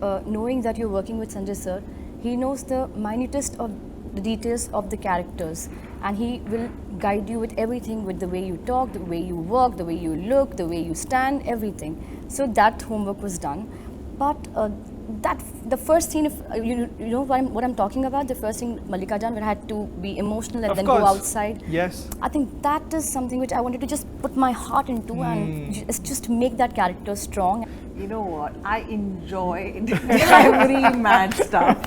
knowing that you're working with Sanjay sir, he knows the minutest of the details of the characters, and he will guide you with everything, with the way you talk, the way you walk, the way you look, the way you stand, everything. So that homework was done. But the first scene, you know what I'm talking about, the first scene, Mallika Jan, where I had to be emotional and then go outside. Yes. I think that is something which I wanted to just put my heart into and just make that character strong. You know what? I enjoyed every mad stuff.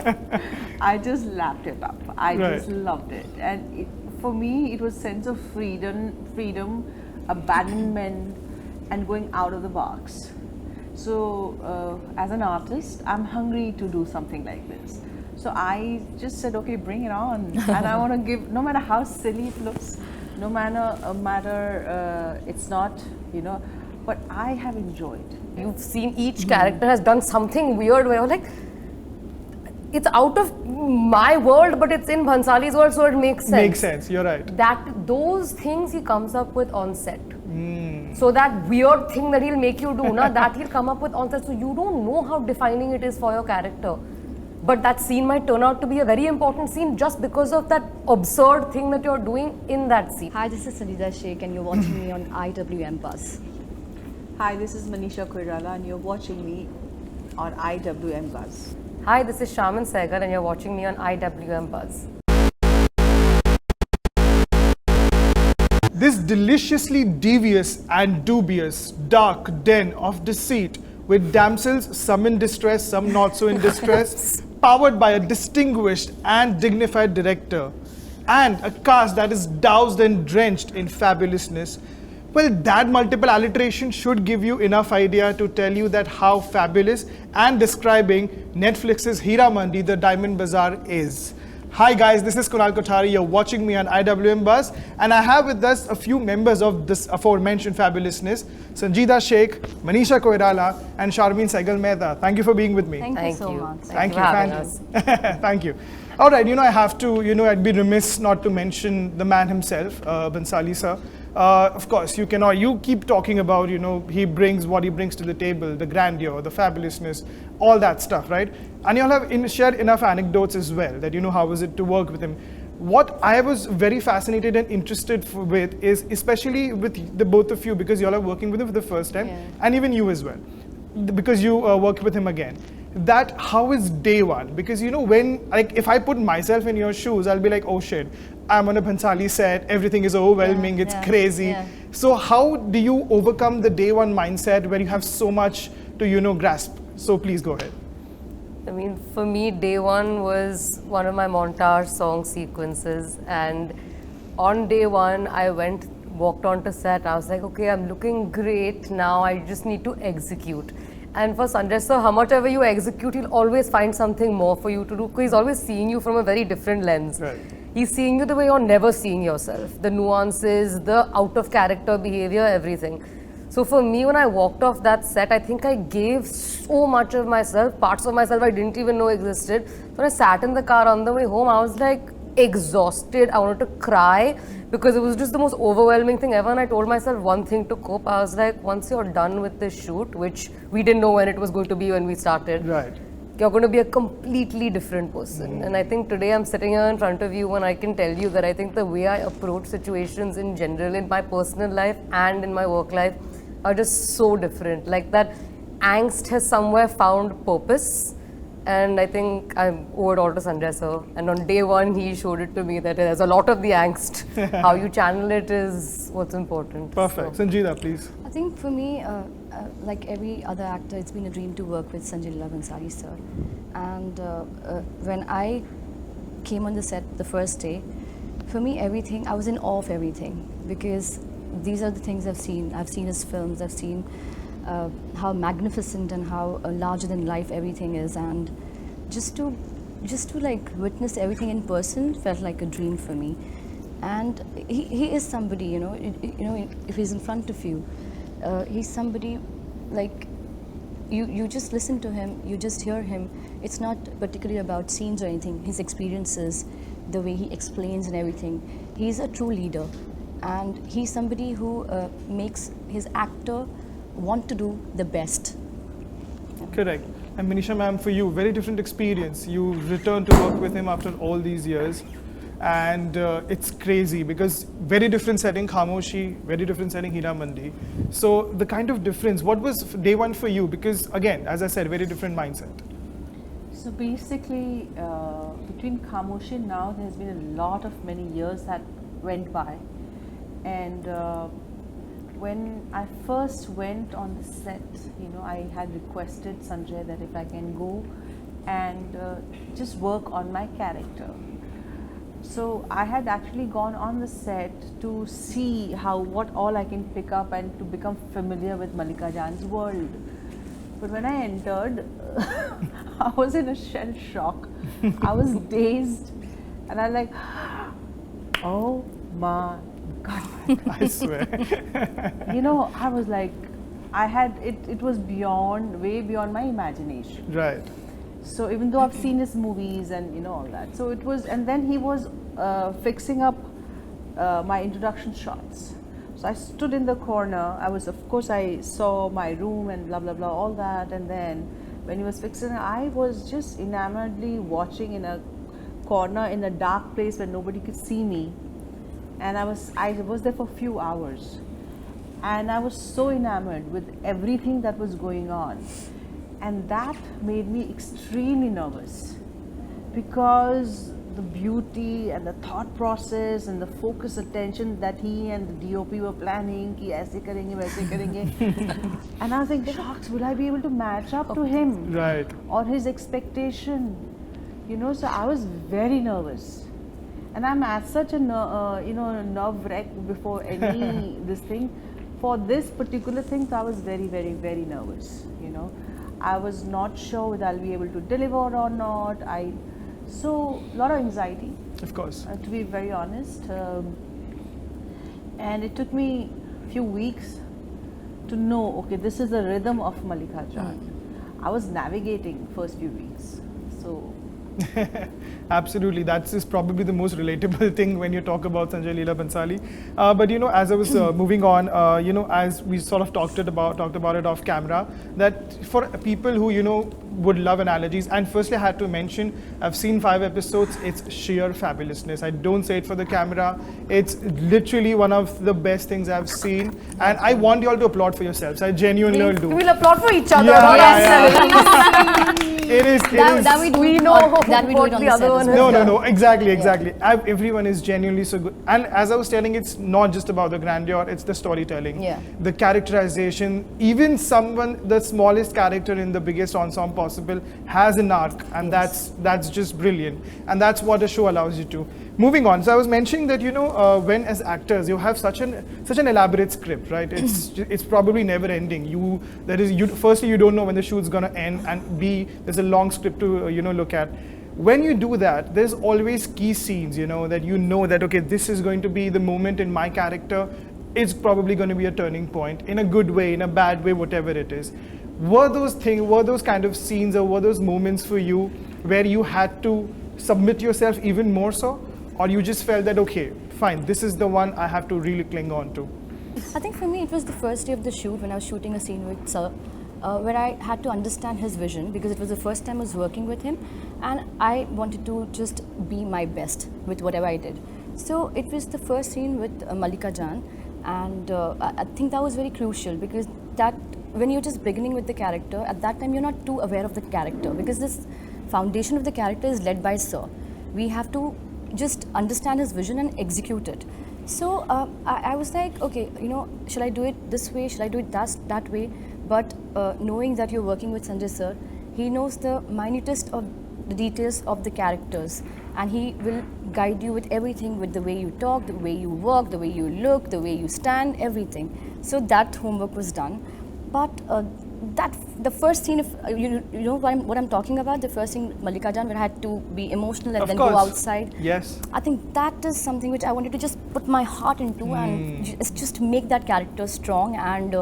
I just lapped it up. I just loved it. And for me, it was sense of freedom, abandonment, and going out of the box. So as an artist, I'm hungry to do something like this. So I just said, okay, bring it on. And I want to give, no matter how silly it looks, no matter it's not, you know, but I have enjoyed. You've seen each character has done something weird where you're like, it's out of my world, but it's in Bhansali's world, so it makes sense. Makes sense, you're right. Those things he comes up with on set. So that weird thing that he'll make you do, that he'll come up with on set. So you don't know how defining it is for your character. But that scene might turn out to be a very important scene just because of that absurd thing that you're doing in that scene. Hi, this is Sanjeeda Shaikh and you're watching me on IWMBuzz. Hi, this is Manisha Koirala and you're watching me on IWMBuzz. Hi, this is Sharmin Segal and you're watching me on IWMBuzz. This deliciously devious and dubious dark den of deceit with damsels, some in distress, some not so in distress, powered by a distinguished and dignified director, and a cast that is doused and drenched in fabulousness. Well, that multiple alliteration should give you enough idea to tell you that how fabulous and describing Netflix's Heeramandi, the Diamond Bazaar is. Hi guys, this is Kunal Kothari, you're watching me on IWMBuzz, and I have with us a few members of this aforementioned fabulousness, Sanjeeda Shaikh, Manisha Koirala and Sharmin Segal Mehta. Thank you for being with me. Thank you so much. Thank you. for having us. Thank you. Alright, I have to, I'd be remiss not to mention the man himself, Bhansali sir. Of course, you keep talking about, he brings what he brings to the table, the grandeur, the fabulousness, all that stuff, right? And you all have shared enough anecdotes as well, that how was it to work with him. What I was very fascinated and interested with is, especially with the both of you, because you all are working with him for the first time, and even you as well, because you worked with him again. That how is day one? Because when, like, if I put myself in your shoes, I'll be like, oh shit, I'm on a Bhansali set, everything is overwhelming, it's crazy. So how do you overcome the day one mindset where you have so much to grasp? So please go ahead. I mean, for me, day one was one of my montage song sequences, and on day one, I walked onto set. I was like, okay, I'm looking great now. I just need to execute. And for Sanjay sir, how much ever you execute, he'll always find something more for you to do, because he's always seeing you from a very different lens. Right. He's seeing you the way you're never seeing yourself, the nuances, the out of character behavior, everything. So for me, when I walked off that set, I think I gave so much of myself, parts of myself I didn't even know existed. So when I sat in the car on the way home, I was like exhausted. I wanted to cry because it was just the most overwhelming thing ever. And I told myself one thing to cope. I was like, once you're done with this shoot, which we didn't know when it was going to be when we started, right, you're going to be a completely different person. And I think today I'm sitting here in front of you and I can tell you that I think the way I approach situations in general, in my personal life and in my work life, are just so different. Like that angst has somewhere found purpose. And I think I owe it all to Sanjay sir. And on day one, he showed it to me that there's a lot of the angst. How you channel it is what's important. Perfect. So. Sanjeeda, please. I think for me, like every other actor, it's been a dream to work with Sanjay Leela Bhansali sir. And when I came on the set the first day, for me, everything, I was in awe of everything, because these are the things I've seen. I've seen his films, I've seen how magnificent and how larger than life everything is, and just to like witness everything in person felt like a dream for me. And he is somebody, if he's in front of you, he's somebody like you just listen to him, you just hear him. It's not particularly about scenes or anything, his experiences, the way he explains and everything. He's a true leader, and he's somebody who makes his actor want to do the best. Correct. And Manisha ma'am, for you, very different experience. You returned to work with him after all these years. And it's crazy because very different setting Khamoshi, very different setting Heeramandi. So the kind of difference, what was day one for you? Because again, as I said, very different mindset. So basically, between Khamoshi and now, there's been a lot of many years that went by. And when I first went on the set, I had requested Sanjay that if I can go and just work on my character. So I had actually gone on the set to see what all I can pick up and to become familiar with Malika Jan's world. But when I entered, I was in a shell shock. I was dazed, and I like, oh my God. I swear. I was like, it was way beyond my imagination. Right. So even though I've seen his movies and all that, so it was, and then he was fixing up my introduction shots. So I stood in the corner. I saw my room and blah blah blah, all that, and then when he was fixing it, I was just enamoredly watching in a corner in a dark place where nobody could see me, and I was there for a few hours, and I was so enamored with everything that was going on. And that made me extremely nervous because the beauty and the thought process and the focused attention that he and the DOP were planning, ki aise karenge, waise karenge. And I was like, shucks, will I be able to match up to him? Right. Or his expectation? So I was very nervous. And I'm at such a nerve wreck before any this thing. For this particular thing, so I was very, very, very nervous, I was not sure whether I'll be able to deliver or not. So a lot of anxiety. Of course. To be very honest. And it took me a few weeks to know, okay, this is the rhythm of Malika Jan. I was navigating first few weeks. So Absolutely, that's probably the most relatable thing when you talk about Sanjay Leela Bhansali. But as I was moving on, as we sort of talked about it off camera, that for people who would love analogies, and firstly I had to mention, I've seen 5 episodes. It's sheer fabulousness. I don't say it for the camera. It's literally one of the best things I've seen, and I want you all to applaud for yourselves. I genuinely do. We'll applaud for each other. Yeah. It is. We know that we do it on the set as well. No, exactly. Everyone is genuinely so good. And as I was telling, it's not just about the grandeur, it's the storytelling. Yeah. The characterization, even the smallest character in the biggest ensemble possible has an arc, and that's just brilliant. And that's what a show allows you to. Moving on, so I was mentioning that when as actors you have such an elaborate script, right? It's probably never ending. Firstly you don't know when the shoot's gonna end, and B, there's a long script to look at. When you do that, there's always key scenes, that okay, this is going to be the moment in my character. It's probably going to be a turning point, in a good way, in a bad way, whatever it is. Were those kind of scenes, or were those moments for you where you had to submit yourself even more so? Or you just felt that, okay, fine, this is the one I have to really cling on to? I think for me it was the first day of the shoot when I was shooting a scene with Sir, where I had to understand his vision, because it was the first time I was working with him, and I wanted to just be my best with whatever I did. So it was the first scene with Malika Jan, and I think that was very crucial, because that when you're just beginning with the character, at that time you're not too aware of the character, because this foundation of the character is led by Sir. We have to just understand his vision and execute it. So I was like, okay, should I do it this way? Should I do it that way? But knowing that you're working with Sanjay sir, he knows the minutest of the details of the characters, and he will guide you with everything, with the way you talk, the way you walk, the way you look, the way you stand, everything. So that homework was done. But the first scene, you know what I'm talking about, the first scene, Malika Jan, where I had to be emotional and then go outside. Yes. I think that is something which I wanted to just put my heart into and just make that character strong. And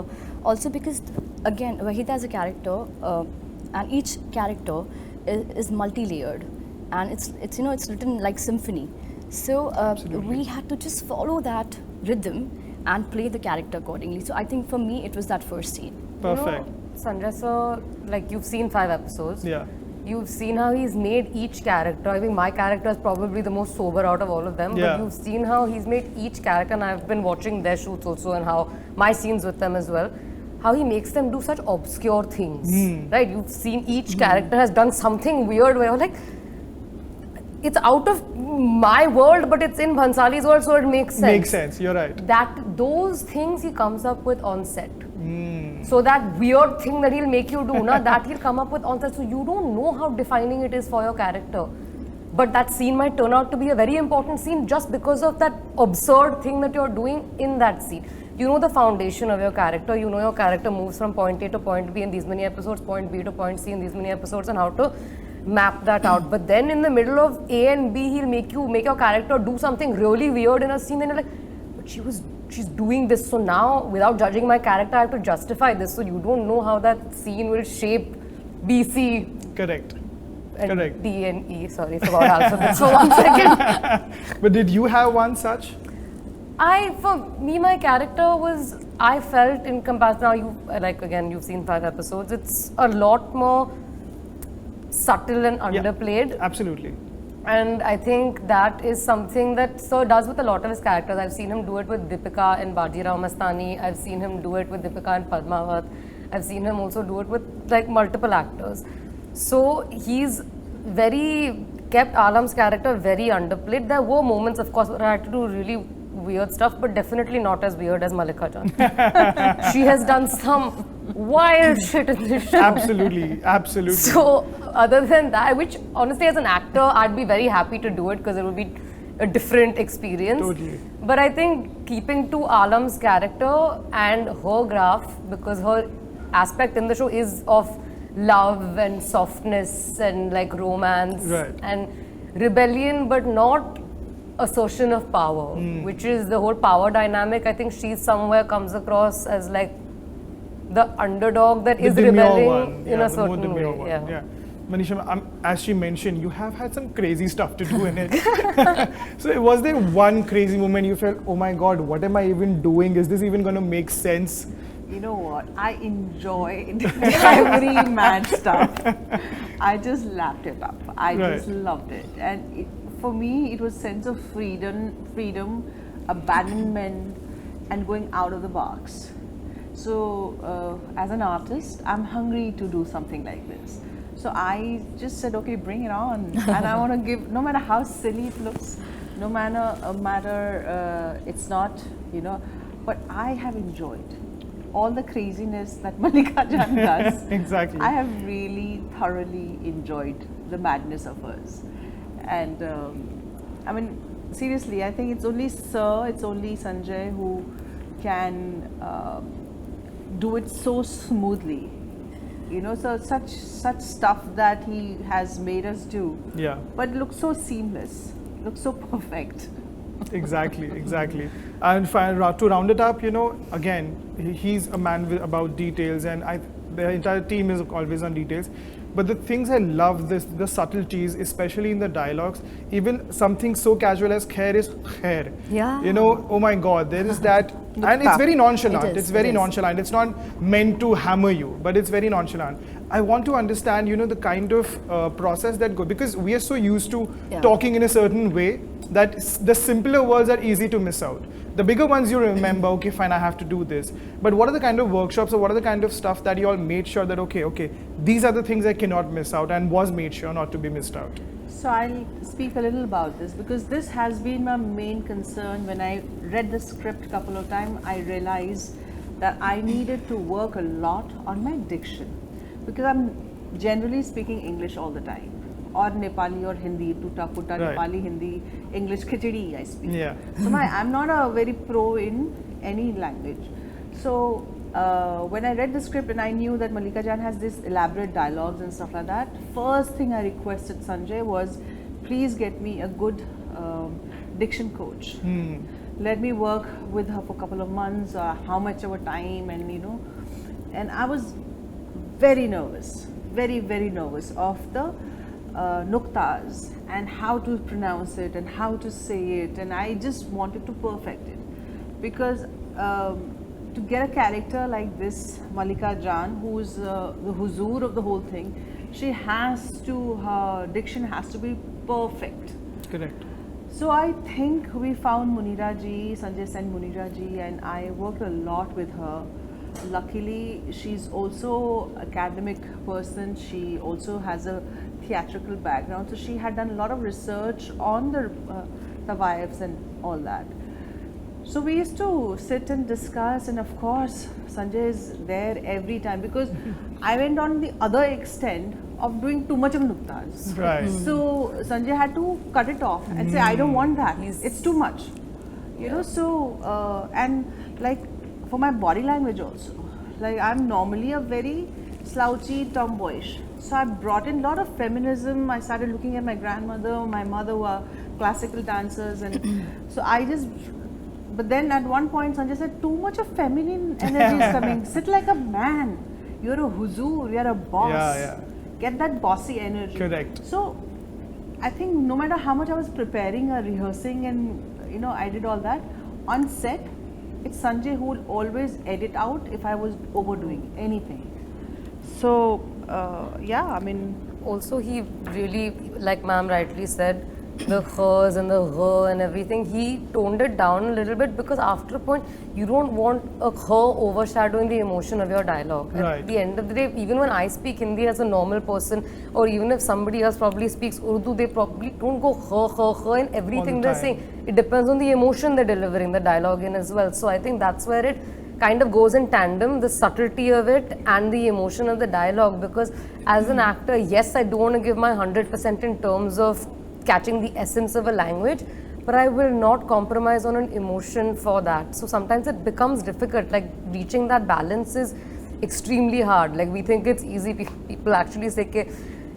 also because, again, Wahida as a character, and each character is multi-layered, and it's written like symphony. So we had to just follow that rhythm and play the character accordingly. So I think for me, it was that first scene. Perfect. Sanjay sir, like you've seen 5 episodes. Yeah. You've seen how he's made each character. I think my character is probably the most sober out of all of them. Yeah. But you've seen how he's made each character, and I've been watching their shoots also, and how my scenes with them as well. How he makes them do such obscure things, right? You've seen each character has done something weird where you're like, it's out of my world, but it's in Bhansali's world, so it makes sense. Makes sense, you're right. Those things he comes up with on set. So that weird thing that he'll make you do, that he'll come up with on set. So you don't know how defining it is for your character. But that scene might turn out to be a very important scene just because of that absurd thing that you're doing in that scene. You know the foundation of your character. You know your character moves from point A to point B in these many episodes, point B to point C in these many episodes, and how to map that out. But then in the middle of A and B, he'll make your character do something really weird in a scene, and you're like, but she's doing this, so now without judging my character, I have to justify this. So you don't know how that scene will shape B, C, Correct. and Correct. D and E. Sorry, forgot alphabets for 1 second. But did you have one such? For me, my character was, I felt in comparison, now you've seen 5 episodes, it's a lot more subtle and underplayed. Absolutely. And I think that is something that Sir does with a lot of his characters. I've seen him do it with Deepika and Bajirao Mastani. I've seen him do it with Deepika and Padmavat. I've seen him also do it with like multiple actors. So he's kept Alam's character very underplayed. There were moments, of course, where I had to do really weird stuff, but definitely not as weird as Malika Jan. She has done some wild shit in this show. Absolutely, absolutely. So, other than that, which honestly as an actor, I'd be very happy to do it because it would be a different experience. Totally. But I think keeping to Alam's character and her graph, because her aspect in the show is of love and softness and like romance and rebellion, but not assertion of power, which is the whole power dynamic. I think she somewhere comes across as like the underdog that is rebelling in a certain way. Yeah. Manisha, as she mentioned, you have had some crazy stuff to do in it. So was there one crazy moment you felt, oh my God, what am I even doing? Is this even going to make sense? You know what? I enjoy every mad stuff. I just lapped it up. I just loved it. And for me, it was sense of freedom, abandonment, and going out of the box. So as an artist, I'm hungry to do something like this. So I just said, okay, bring it on. And I want to give, no matter how silly it looks, no matter it's not, but I have enjoyed all the craziness that Malika Jan does. Exactly. I have really thoroughly enjoyed the madness of hers. And I mean, seriously, I think it's only Sanjay who can do it so smoothly. So such stuff that he has made us do. Yeah. But it looks so seamless, looks so perfect. Exactly. And to round it up, again, he's a man about details, and the entire team is always on details. But the things I love, the subtleties, especially in the dialogues, even something so casual as khair is khair. Yeah. Oh my God, there is that. And it's very nonchalant. It's very nonchalant. It's not meant to hammer you, but it's very nonchalant. I want to understand, the kind of process that goes, because we are so used to talking in a certain way that the simpler words are easy to miss out. The bigger ones you remember, okay, fine, I have to do this. But what are the kind of workshops or what are the kind of stuff that you all made sure that, okay, these are the things I cannot miss out and was made sure not to be missed out? So I'll speak a little about this because this has been my main concern. When I read the script a couple of times, I realized that I needed to work a lot on my diction because I'm generally speaking English all the time, or Nepali or Hindi, tuta puta Nepali, Hindi, English khichdi I speak. Yeah. So I'm not a very pro in any language. So when I read the script and I knew that Malika Jan has this elaborate dialogues and stuff like that, first thing I requested Sanjay was, please get me a good diction coach. Let me work with her for a couple of months, how much of a time, and I was very nervous, very nervous of the nuktas and how to pronounce it and how to say it, and I just wanted to perfect it because to get a character like this, Malika Jan, who's the huzoor of the whole thing, her diction has to be perfect. Correct. So I think we found Munira ji, Sanjay sent Munira ji, and I worked a lot with her. Luckily, she's also academic person. She also has a theatrical background, so she had done a lot of research on the wives and all that. So we used to sit and discuss, and of course, Sanjay is there every time because I went on the other extent of doing too much of nuktas. Right. So Sanjay had to cut it off and say, I don't want that. It's too much. You know, so, and like for my body language also, like I'm normally a very slouchy, tomboyish. So I brought in a lot of feminism. I started looking at my grandmother, my mother who are classical dancers, and so I just. But then at one point, Sanjay said, too much of feminine energy is coming. Sit like a man. You're a huzoor. You're a boss. Yeah. Get that bossy energy. Correct. So I think no matter how much I was preparing or rehearsing, and you know, I did all that on set, it's Sanjay who will always edit out if I was overdoing anything. So yeah, I mean. Also, he really, like ma'am rightly said, the hers and the her and everything, he toned it down a little bit because after a point, you don't want a her overshadowing the emotion of your dialogue. Right. At the end of the day, even when I speak Hindi as a normal person, or even if somebody else probably speaks Urdu, they probably don't go her in everything they're saying. It depends on the emotion they're delivering the dialogue in as well. So I think that's where it kind of goes in tandem, the subtlety of it and the emotion of the dialogue, because as an actor, yes, I don't want to give my 100% in terms of catching the essence of a language, but I will not compromise on an emotion for that. So sometimes it becomes difficult, like reaching that balance is extremely hard. Like we think it's easy, people actually say कि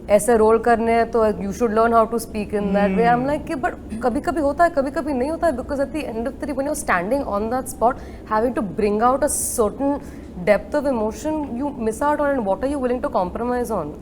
ऐसे role करने हैं तो you should learn how to speak in that way. I'm like, but कभी-कभी होता है, कभी-कभी नहीं होता है, because at the end of the day, when you're standing on that spot, having to bring out a certain depth of emotion, you miss out on it. What are you willing to compromise on?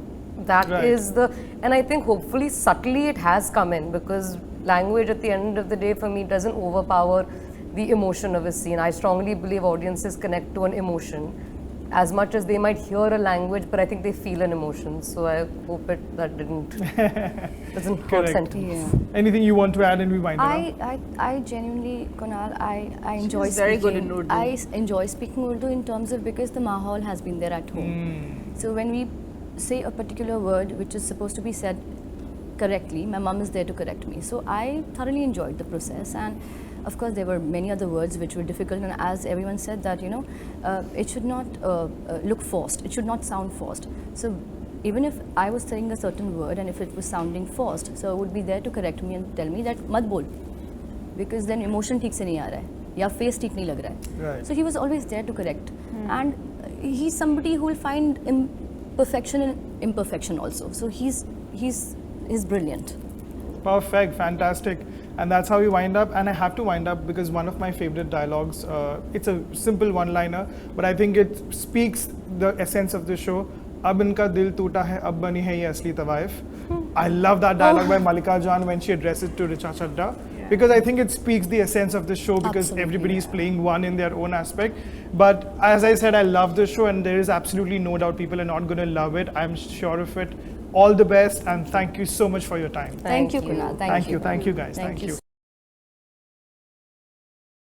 That is the, and I think hopefully subtly it has come in, because language at the end of the day for me doesn't overpower the emotion of a scene. I strongly believe audiences connect to an emotion as much as they might hear a language, but I think they feel an emotion. So I hope that doesn't hurt sentiment. Yeah. Anything you want to add and we wind it up? I genuinely, Kunal, I enjoy She's speaking. very good in Urdu. I enjoy speaking Urdu in terms of because the mahal has been there at home. So when we say a particular word which is supposed to be said correctly, my mom is there to correct me. So I thoroughly enjoyed the process, and of course there were many other words which were difficult, and as everyone said that, you know, it should not look forced, it should not sound forced. So even if I was saying a certain word and if it was sounding forced, so it would be there to correct me and tell me that mat bol, because then emotion ठीक से नहीं आ रहा है या face ठीक नहीं लग रहा है. Right. So he was always there to correct, and he's somebody who will find perfection and imperfection also. So he's brilliant. Perfect, fantastic. And that's how we wind up. And I have to wind up because one of my favorite dialogues, it's a simple one-liner, but I think it speaks the essence of the show. Ab inka dil toota hai, ab bani hai ye asli tawaif. I love that dialogue by Malika Jan when she addresses it to Richa Chadda. Because I think it speaks the essence of the show, because everybody is playing one in their own aspect. But as I said, I love the show, and there is absolutely no doubt people are not going to love it. I'm sure of it. All the best, and thank you so much for your time. Thank you, Kunal. Thank you guys. Thank you.